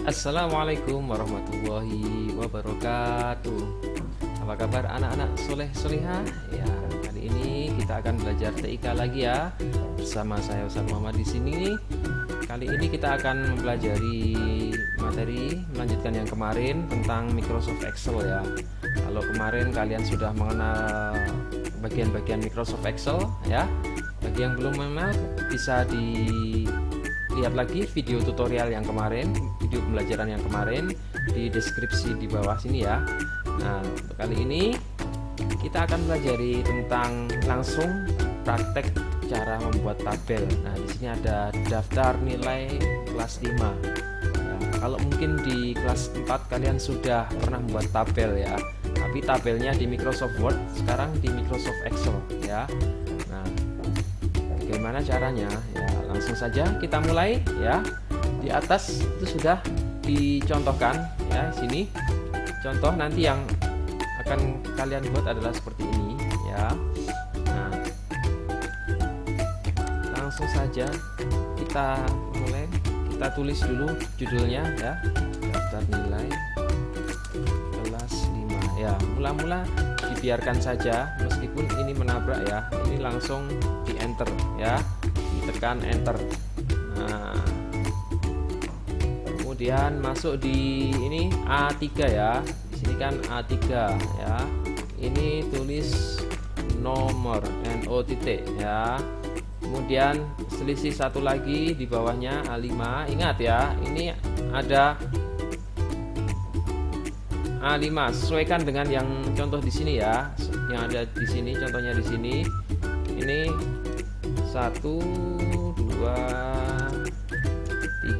Assalamualaikum warahmatullahi wabarakatuh. Apa kabar anak-anak soleh solehah? Ya, kali ini kita akan belajar TIK lagi ya. Bersama saya Ustaz Muhammad di sini. Kali ini kita akan mempelajari materi melanjutkan yang kemarin tentang Microsoft Excel ya. Kalau kemarin kalian sudah mengenal bagian-bagian Microsoft Excel ya. Bagi yang belum mengenal bisa lihat lagi video tutorial yang kemarin, video pembelajaran yang kemarin di deskripsi di bawah sini ya. Nah, untuk kali ini kita akan pelajari tentang langsung praktek cara membuat tabel. Nah, di sini ada daftar nilai kelas 5. Ya, kalau mungkin di kelas 4 kalian sudah pernah membuat tabel ya, tapi tabelnya di Microsoft Word, sekarang di Microsoft Excel ya. Nah, bagaimana caranya? Ya, langsung saja kita mulai ya. Di atas itu sudah dicontohkan ya, sini. Contoh nanti yang akan kalian buat adalah seperti ini ya. Nah, langsung saja kita mulai. Kita tulis dulu judulnya ya. Daftar nilai kelas 5 ya. Mula-mula dibiarkan saja meskipun ini menabrak ya. Ini langsung di enter ya. Ditekan enter. Nah, kemudian masuk di ini A3 ya. Di sini kan A3 ya. Ini tulis nomor NO titik ya. Kemudian selisih satu lagi di bawahnya A5. Ingat ya, ini ada A5. Sesuaikan dengan yang contoh di sini ya. Yang ada di sini, contohnya di sini. Ini 1 2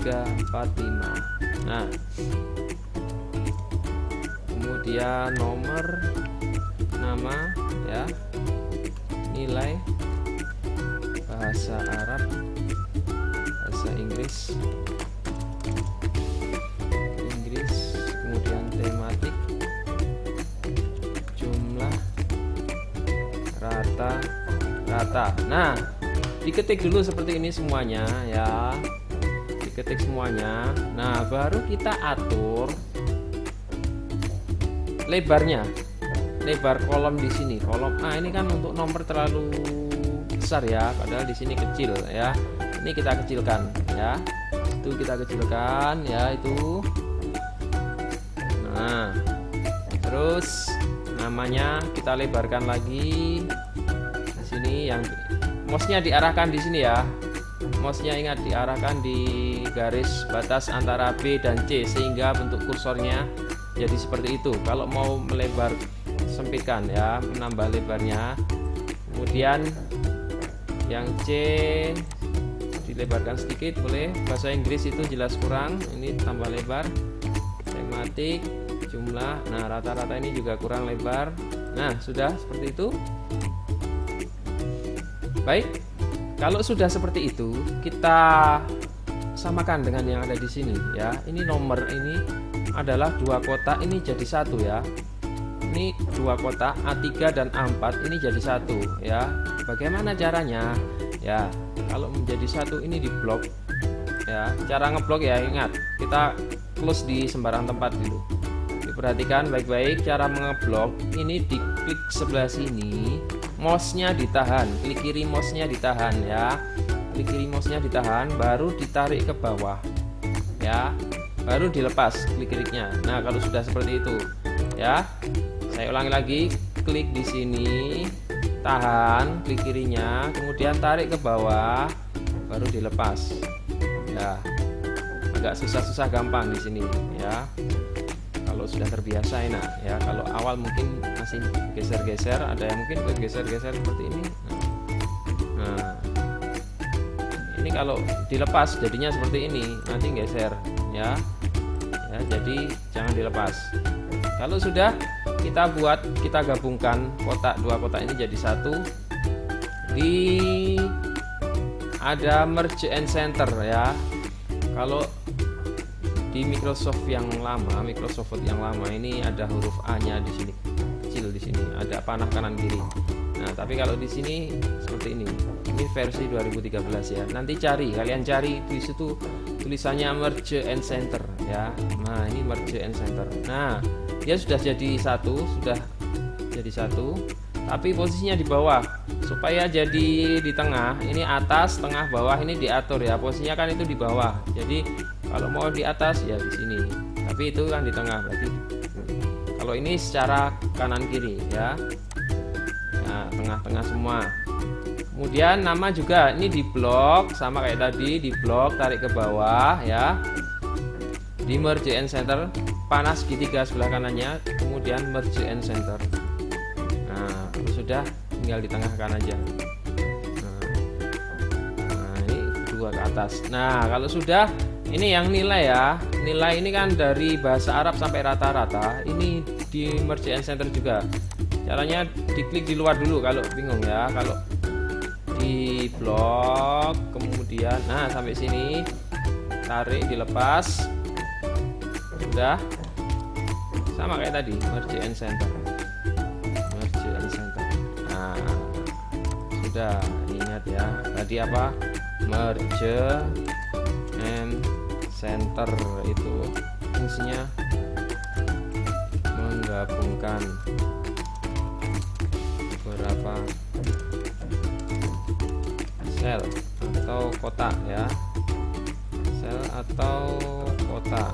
3 4 5. Nah, kemudian nomor, nama ya, nilai, bahasa Arab, bahasa Inggris, kemudian tematik, jumlah, rata. Nah, diketik dulu seperti ini semuanya ya. Diketik semuanya. Nah, baru kita atur lebarnya. Lebar kolom di sini. Kolom A ini kan untuk nomor terlalu besar ya, padahal di sini kecil ya. Ini kita kecilkan ya. Itu kita kecilkan ya itu. Nah, terus namanya kita lebarkan lagi. Di sini yang mouse-nya diarahkan di sini ya. Mouse-nya ingat diarahkan di garis batas antara B dan C sehingga bentuk kursornya jadi seperti itu. Kalau mau melebar sempitkan ya, menambah lebarnya. Kemudian yang C dilebarkan sedikit boleh. Bahasa Inggris itu jelas kurang, ini tambah lebar. Tematik, jumlah. Nah, rata-rata ini juga kurang lebar. Nah, sudah seperti itu. Baik, kalau sudah seperti itu, kita samakan dengan yang ada di sini ya. Ini nomor ini adalah dua kotak, ini jadi satu ya. Ini dua kotak A3 dan A4 ini jadi satu ya. Bagaimana caranya? Ya, kalau menjadi satu ini diblok ya. Cara ngeblok ya, ingat kita close di sembarang tempat dulu. Diperhatikan baik-baik cara mengeblok. Ini diklik sebelah sini. Mouse-nya ditahan, klik kiri mouse-nya ditahan ya. Klik kiri mouse-nya ditahan, baru ditarik ke bawah. Ya. Baru dilepas klik kirinya. Nah, kalau sudah seperti itu, ya. Saya ulangi lagi, klik di sini, tahan, klik kirinya, kemudian tarik ke bawah, baru dilepas. Ya. Agak susah-susah gampang di sini, ya. Kalau sudah terbiasa enak ya. Kalau awal mungkin masih geser-geser, ada yang mungkin bergeser-geser seperti ini. Nah, ini kalau dilepas jadinya seperti ini, nanti geser ya. Ya, jadi jangan dilepas. Kalau sudah kita gabungkan dua kotak ini jadi satu. Ada merge and center ya. Kalau di Microsoft yang lama, Microsoft Word yang lama ini ada huruf A-nya di sini, kecil di sini, ada panah kanan kiri. Nah, tapi kalau di sini seperti ini versi 2013 ya. Nanti kalian cari di situ tulisannya merge and center ya. Nah ini merge and center. Nah dia sudah jadi satu, tapi posisinya di bawah. Supaya jadi di tengah, ini atas, tengah, bawah, ini diatur ya. Posisinya kan itu di bawah. Jadi kalau mau di atas ya di sini. Tapi itu kan di tengah, berarti kalau ini secara kanan kiri ya. Nah, tengah-tengah semua. Kemudian nama juga ini di blok sama kayak tadi, di blok tarik ke bawah ya. Di merge and center, panas segitiga sebelah kanannya, kemudian merge and center. Nah, kalau sudah tinggal di tengahkan aja. Nah, ini dua ke atas. Nah, kalau sudah, ini yang nilai ya. Nilai ini kan dari bahasa Arab sampai rata-rata. Ini di merge and center juga. Caranya diklik di luar dulu kalau bingung ya. Kalau di blok, kemudian nah sampai sini, tarik, dilepas. Sudah. Sama kayak tadi, merge and center. Sudah, ingat ya tadi apa, merge and center itu fungsinya menggabungkan beberapa sel atau kotak ya, sel atau kotak.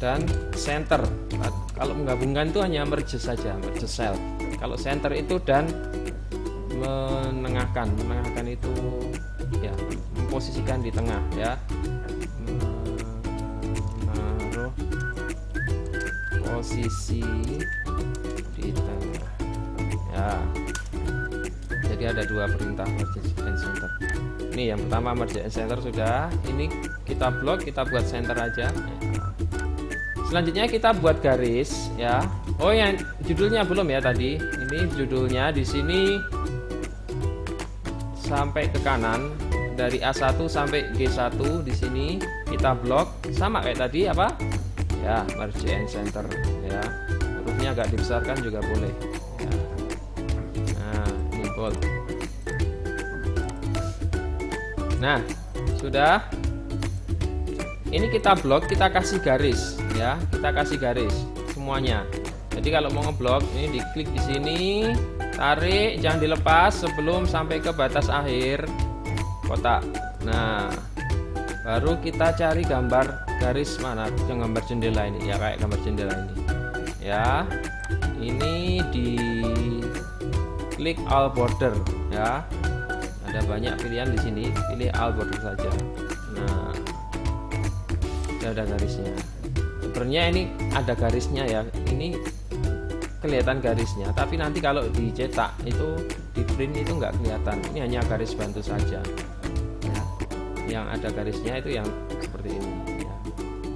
Dan center, kalau menggabungkan itu hanya merge saja, merge cell. Kalau center itu dan menengahkan itu ya, memposisikan di tengah ya, menaruh posisi di tengah ya. Jadi ada dua perintah merge and center. Ini yang pertama merge and center sudah, ini kita blok, kita buat center aja ya. Selanjutnya kita buat garis ya. Oh yang judulnya belum ya tadi, ini judulnya di sini sampai ke kanan, dari A1 sampai G1 di sini kita blok sama kayak tadi apa ya, merge and center ya. Hurufnya agak dibesarkan juga boleh ya. Nah ini bold. Nah sudah, ini kita blok, kita kasih garis ya, kita kasih garis semuanya. Jadi kalau mau ngeblok ini diklik di sini, tarik, jangan dilepas sebelum sampai ke batas akhir kotak. Nah, baru kita cari gambar garis mana, yang gambar jendela ini ya, kayak gambar jendela ini. Ya, ini di klik all border ya. Ada banyak pilihan di sini, pilih all border saja. Nah, ada garisnya. Sebenarnya ini ada garisnya ya. Ini kelihatan garisnya, tapi nanti kalau dicetak itu di print itu nggak kelihatan. Ini hanya garis bantu saja ya. Yang ada garisnya itu yang seperti ini ya,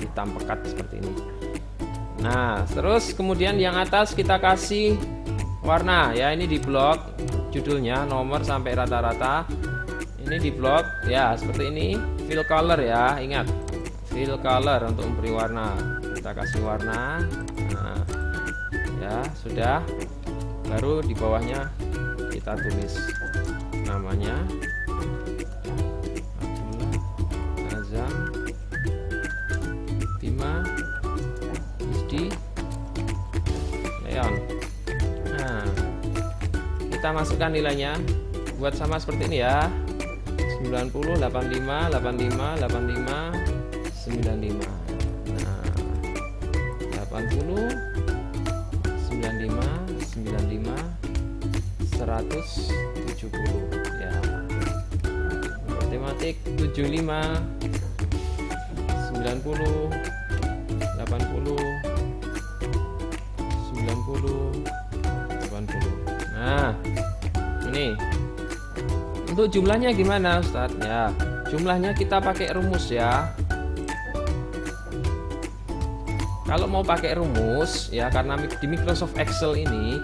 hitam pekat seperti ini. Nah terus kemudian yang atas kita kasih warna ya, ini di blok judulnya nomor sampai rata-rata, ini di blok ya seperti ini, fill color ya, ingat fill color untuk memberi warna. Kita kasih warna. Nah ya sudah, baru di bawahnya kita tulis namanya Abdullah Azam Bima Isdi Leon. Nah kita masukkan nilainya, buat sama seperti ini ya, 90 85 85 85 95. Nah 80 95 170 ya. Matematik 75 90 80 90 80. Nah ini untuk jumlahnya gimana Ustadz ya, jumlahnya kita pakai rumus ya. Kalau mau pakai rumus ya, karena di Microsoft Excel ini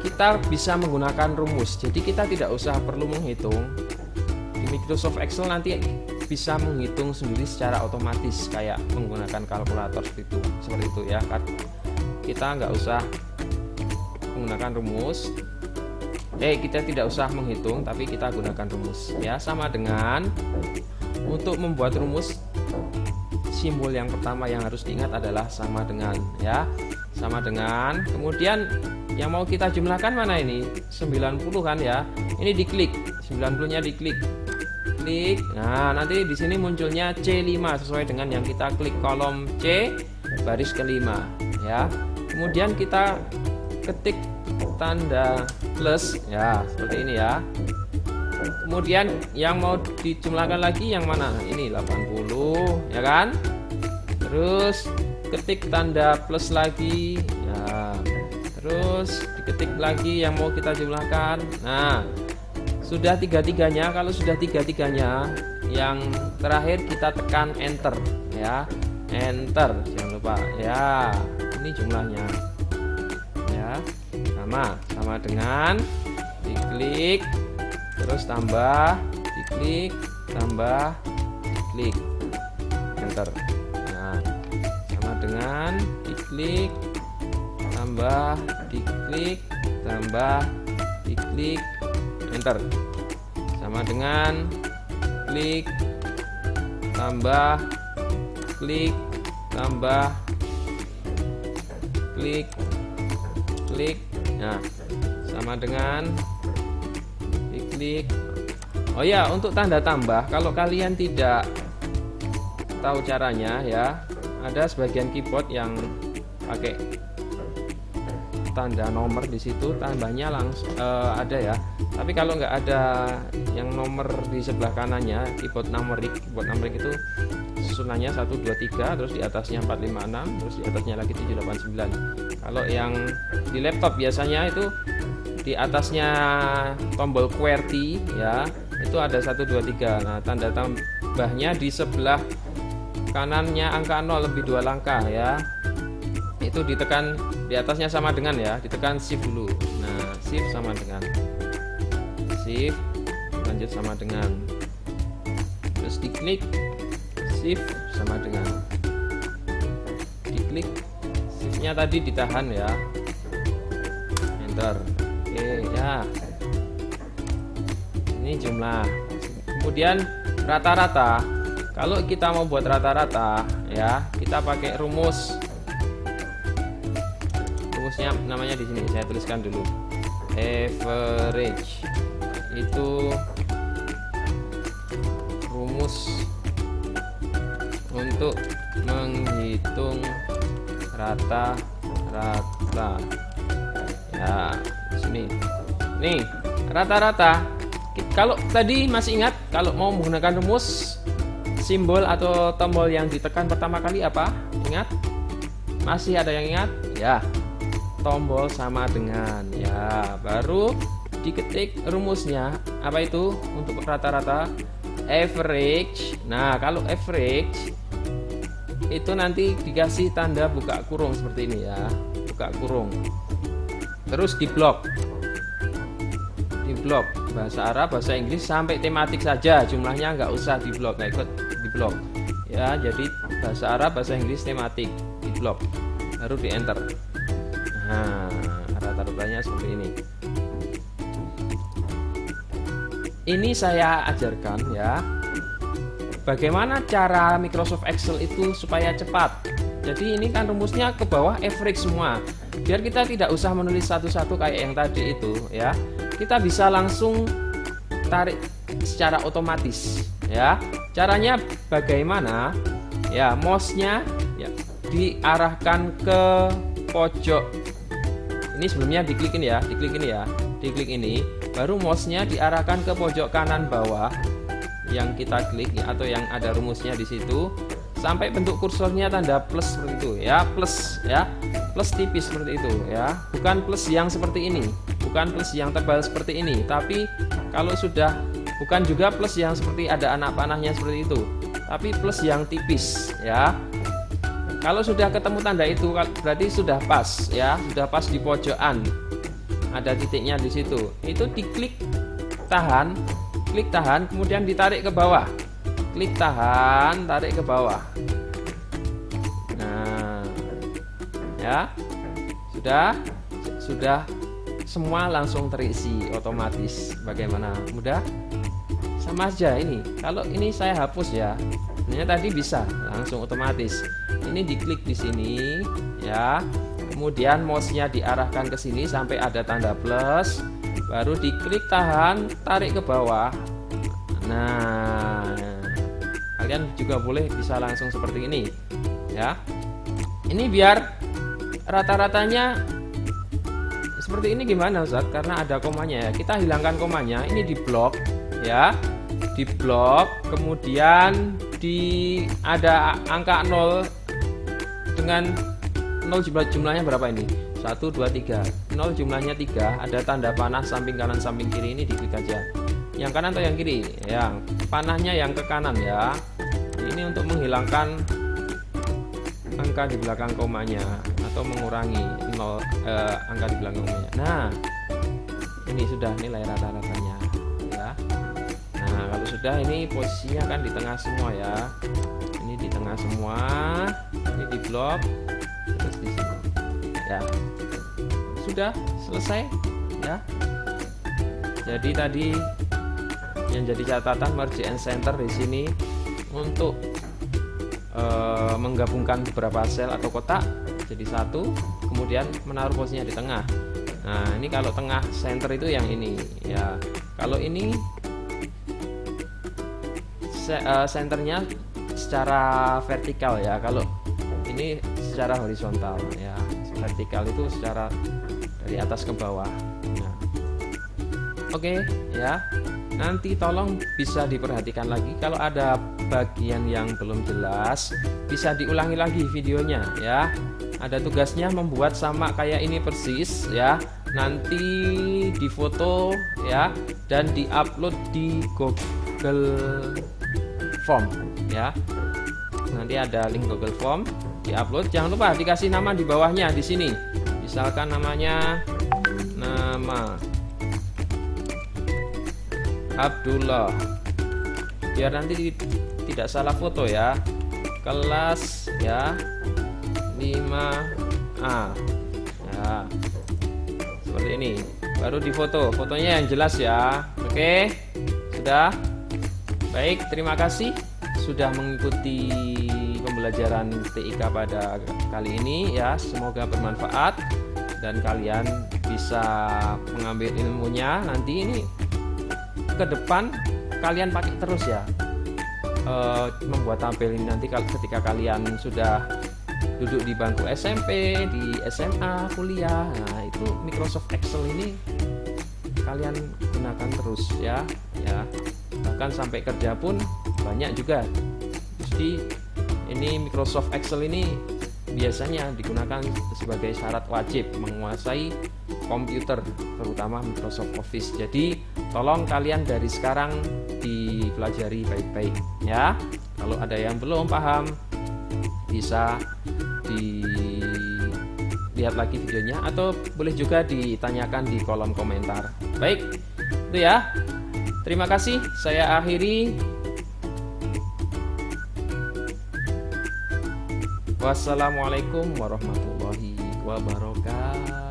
kita bisa menggunakan rumus, jadi kita tidak usah perlu menghitung. Di Microsoft Excel nanti bisa menghitung sendiri secara otomatis kayak menggunakan kalkulator seperti itu ya kan. Kita nggak usah menggunakan rumus, Kita tidak usah menghitung, tapi kita gunakan rumus ya. Sama dengan untuk membuat rumus, simbol yang pertama yang harus diingat adalah sama dengan ya. Sama dengan, kemudian yang mau kita jumlahkan mana ini? 90 kan ya. Ini diklik, 90-nya diklik. Klik. Nah, nanti di sini munculnya C5 sesuai dengan yang kita klik, kolom C baris kelima ya. Kemudian kita ketik tanda plus ya, seperti ini ya. Kemudian yang mau dijumlahkan lagi yang mana? Ini 80 ya kan. Terus ketik tanda plus lagi ya. Terus diketik lagi yang mau kita jumlahkan. Nah, sudah tiga-tiganya. Kalau sudah tiga-tiganya, yang terakhir kita tekan enter ya. Enter, jangan lupa ya. Ini jumlahnya ya. Sama dengan diklik, terus tambah, diklik, tambah, diklik, enter. Nah, sama dengan diklik, tambah, diklik, tambah, diklik, enter. Sama dengan klik, tambah, klik, tambah, klik, klik. Nah, sama dengan diklik. Oh ya, untuk tanda tambah, kalau kalian tidak tahu caranya ya, ada sebagian keyboard yang pakai tanda nomor di situ, tambahnya langsung ada ya. Tapi kalau nggak ada yang nomor di sebelah kanannya, keyboard numerik itu susunannya 1 2 3, terus di atasnya 4 5 6, terus di atasnya lagi 7 8 9. Kalau yang di laptop biasanya itu di atasnya tombol QWERTY ya, itu ada 1 2 3. Nah, tanda tambahnya di sebelah kanannya angka 0 lebih 2 langkah ya. Itu ditekan, di atasnya sama dengan ya, ditekan shift dulu. Nah, shift sama dengan shift, lanjut sama dengan, terus diklik, shift sama dengan diklik, shiftnya tadi ditahan ya, enter. Oke ya, ini jumlah. Kemudian rata-rata, kalau kita mau buat rata-rata ya, kita pakai rumusnya namanya di sini, saya tuliskan dulu. Average itu rumus untuk menghitung rata-rata ya. Sini nih rata-rata. Kalau tadi masih ingat, kalau mau menggunakan rumus, simbol atau tombol yang ditekan pertama kali apa? Ingat? Masih ada yang ingat? Ya, tombol sama dengan ya. Baru diketik rumusnya. Apa itu untuk rata-rata? Average. Nah, kalau average itu nanti dikasih tanda buka kurung seperti ini ya, buka kurung. Terus di blok bahasa Arab, bahasa Inggris sampai tematik saja, jumlahnya nggak usah di blok, nggak ikut di blok ya. Jadi bahasa Arab, bahasa Inggris, tematik di blok, baru di enter. Nah, rata-ratanya seperti ini. Ini saya ajarkan ya, bagaimana cara Microsoft Excel itu supaya cepat. Jadi ini kan rumusnya ke bawah average semua, biar kita tidak usah menulis satu-satu kayak yang tadi itu ya. Kita bisa langsung tarik secara otomatis ya. Caranya bagaimana? Ya, mouse-nya ya diarahkan ke pojok. Ini sebelumnya diklik ini ya, diklik ini, baru mouse-nya diarahkan ke pojok kanan bawah yang kita klik ya, atau yang ada rumusnya di situ, sampai bentuk kursornya tanda plus seperti itu ya, plus ya, plus tipis seperti itu ya, bukan plus yang seperti ini, bukan plus yang tebal seperti ini, tapi kalau sudah, bukan juga plus yang seperti ada anak panahnya seperti itu, tapi plus yang tipis ya. Kalau sudah ketemu tanda itu berarti sudah pas ya, sudah pas di pojokan, ada titiknya di situ. Itu diklik tahan, klik tahan, kemudian ditarik ke bawah, klik tahan, tarik ke bawah. Nah, ya sudah semua langsung terisi otomatis. Bagaimana? Mudah? Sama aja ini. Kalau ini saya hapus ya, sebenarnya tadi bisa langsung otomatis. Ini diklik di sini ya, kemudian mouse-nya diarahkan ke sini sampai ada tanda plus, baru diklik tahan, tarik ke bawah. Nah, kalian juga boleh bisa langsung seperti ini ya. Ini biar rata-ratanya seperti ini gimana Ustaz? Karena ada komanya ya. Kita hilangkan komanya. Ini di blok ya. Di blok, kemudian ada angka 0 dengan 0 jumlahnya berapa ini? 1 2 3. 0 jumlahnya 3, ada tanda panah samping kanan samping kiri, ini diklik aja. Yang kanan atau yang kiri? Yang panahnya yang ke kanan ya. Ini untuk menghilangkan angka di belakang komanya atau mengurangi 0 angka di belakang komanya. Nah, ini sudah nilai rata-ratanya ya. Nah, kalau sudah, ini posisinya kan di tengah semua ya. Ini di tengah semua, ini di blok, terus di sini ya. Sudah selesai ya. Jadi tadi yang jadi catatan merge and center di sini untuk menggabungkan beberapa sel atau kotak jadi satu, kemudian menaruh posisinya di tengah. Nah, ini kalau tengah center itu yang ini ya. Kalau ini senternya secara vertikal ya, kalau ini secara horizontal ya. Vertikal itu secara dari atas ke bawah. Nah, oke ya. Nanti tolong bisa diperhatikan lagi, kalau ada bagian yang belum jelas bisa diulangi lagi videonya ya. Ada tugasnya membuat sama kayak ini persis ya. Nanti difoto ya dan diupload di Google Form ya. Nanti ada link Google Form, diupload. Jangan lupa dikasih nama di bawahnya di sini. Misalkan namanya nama Abdullah, biar nanti tidak salah foto ya. Kelas ya 5A ya, seperti ini. Baru difoto, fotonya yang jelas ya. Oke, sudah baik. Terima kasih sudah mengikuti pembelajaran TIK pada kali ini ya. Semoga bermanfaat dan kalian bisa mengambil ilmunya. Nanti ini ke depan kalian pakai terus ya, membuat tabel ini nanti ketika kalian sudah duduk di bangku SMP, di SMA, kuliah. Nah, itu Microsoft Excel ini kalian gunakan terus ya. Bahkan sampai kerja pun banyak juga. Jadi ini Microsoft Excel ini biasanya digunakan sebagai syarat wajib menguasai komputer, terutama Microsoft Office. Jadi tolong kalian dari sekarang dipelajari baik-baik ya. Kalau ada yang belum paham bisa dilihat lagi videonya, atau boleh juga ditanyakan di kolom komentar. Baik, itu ya. Terima kasih, saya akhiri. Wassalamualaikum warahmatullahi wabarakatuh.